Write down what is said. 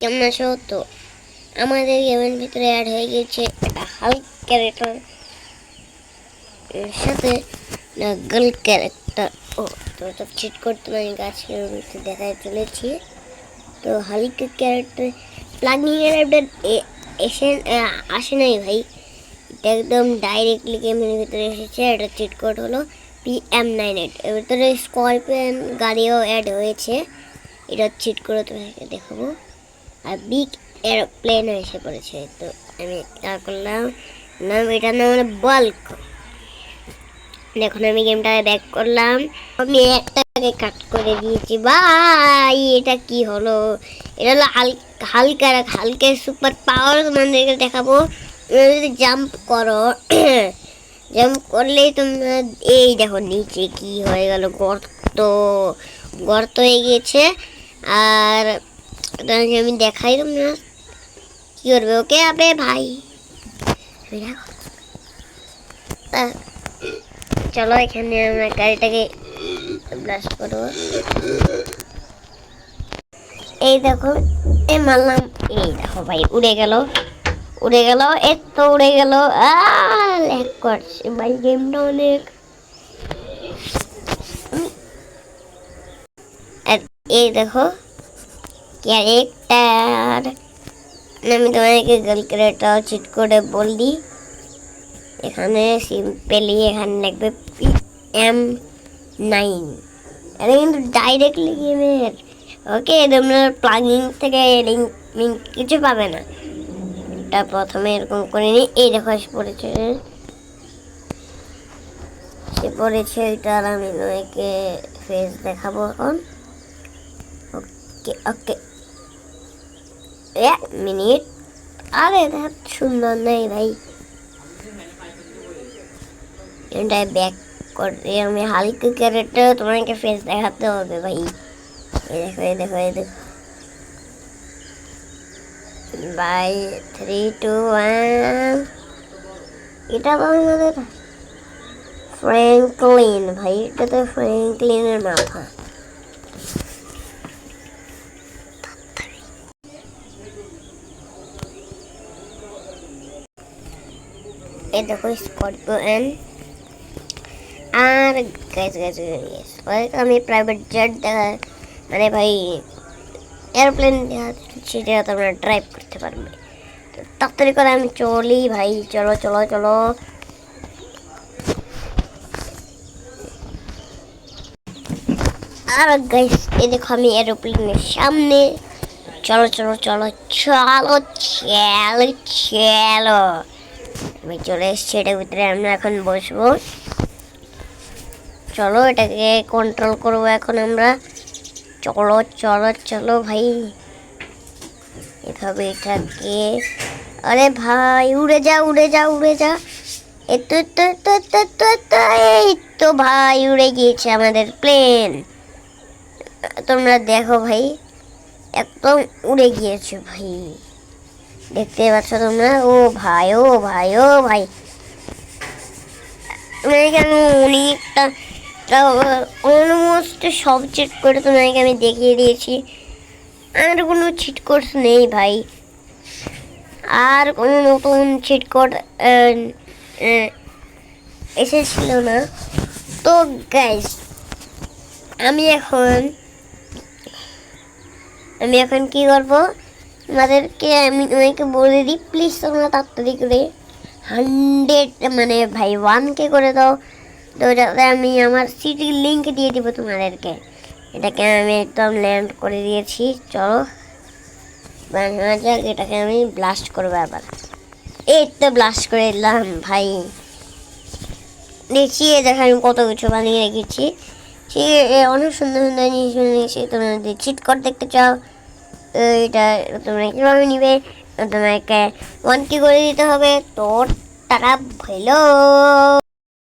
কেমন আছো? তো আমাদের গেমের ভিতরে অ্যাড হয়ে গেছে একটা হাল্ক ক্যারেক্টার এর সাথে না গার্ল ক্যারেক্টার। ও তো সব চিট করতে আমি গাছের ভিতরে দেখায় চলেছি। তো হাল্ক ক্যারেক্টার প্লাগিং এর আপডেট এসে আসে নাই ভাই, এটা একদম ডাইরেক্টলি গেমের ভিতরে এসেছে। এটা চিট কোড হলো PM98। এর ভিতরে স্করপিয়ন গাড়িও অ্যাড হয়েছে, এটা চিট করে তোমাকে দেখাবো। আর বিগ এরোপ্লেন এসে পড়েছে। তো আমি করলাম নাম, এটার নাম হলো বাল্ক। এখন আমি গেমটা ব্যাক করলাম, আমি একটাকে কাট করে দিয়েছি ভাই। এটা কি হলো? এটা হলো হালকের সুপার পাওয়ার, তোমাদেরকে দেখাবো। যদি জাম্প করো জাম্প করলেই তোমরা এই দেখো নিচে কি হয়ে গেল, গর্ত হয়ে গিয়েছে। আর আমি দেখাই তোমরা কি করবে। ওকে আবে ভাই, চলো এখানে আমরা গাড়িটাকে ব্লাস্ট করবো। এই দেখো এই মারলাম, এই দেখো ভাই উড়ে গেল এই তো উড়ে গেল। ল্যাগ করছে ভাই গেমটা অনেক। এই দেখো ক্যারেক্টার, আমি তোমাকে গার্ল ক্যারেক্টার চিট করে বলি। এখানে সিম্পলি এখানে লিখবে PM9। এটা কিন্তু ডাইরেক্টলি গেমের। ওকে, তোমরা প্লাগিং থেকে লিঙ্ক কিছু পাবে না। এটা প্রথমে এরকম করে নিই। এই দেখো এসে পড়েছে এটার আমি তোমাকে ফেস দেখাবো এখন। ওকে এক মিনিট। আরে দেখ সুন্দর নেই ভাই, এটা ব্যাক করে আমি হাল্ক ক্যারেক্টার তোমাকে ফেস দেখাতে হবে ভাই। এই দেখো বাই 3 2 1। এটা তো আমাদের ফ্র্যাঙ্কলিন ভাই, এটা তো ফ্র্যাঙ্কলিনের মাথা। এই দেখো স্করপিয়ন। আর গাইস আমি প্রাইভেট জেট দেখা, মানে ভাই এয়ারপ্লেন সেটা তোমরা ড্রাইভ করতে পারবে। তো তাড়াতাড়ি করে আমি চলি ভাই, চলো। আর গাইস এই দেখো আমি এরোপ্লেনের সামনে। চলো আমি চলে এসেছি এটার ভিতরে। আমরা এখন বসবো, চলো এটাকে কন্ট্রোল করবো এখন আমরা। চলো ভাই, এভাবে এটাকে। আরে ভাই উড়ে যা এই তো ভাই উড়ে গিয়েছে আমাদের প্লেন। তোমরা দেখো ভাই, একদম উড়ে গিয়েছে ভাই, দেখতে পাচ্ছ তোমরা। ও ভাই এখানে অনেকটা অলমোস্ট সব চিট করে তোমাকে আমি দেখিয়ে দিয়েছি। আর কোনো চিট কোড নেই ভাই, আর কোনো নতুন চিট কোড এসেছিল না। তো গাইস আমি এখন কি করবো তোমাদেরকে, আমি তোমাকে বলে দিই প্লিজ তোমরা তাড়াতাড়ি করে 100 মানে ভাই 1K করে দাও। তো যাতে আমি আমার সিটির লিঙ্ক দিয়ে দিব তোমাদেরকে। এটাকে আমি একদম ল্যান্ড করে দিয়েছি। চলো বানানো যাক, এটাকে আমি ব্লাস্ট করবো আবার। এই তো ব্লাস্ট করে দিলাম ভাই। দেখছি দেখো আমি কত কিছু বানিয়ে রেখেছি, সে অনেক সুন্দর জিনিস বানিয়েছি। তোমরা যদি চিট কোড দেখতে চাও এটা তোমরা কীভাবে নিবে, তোমাকে 1K করে দিতে হবে। তো টাকা ভালো।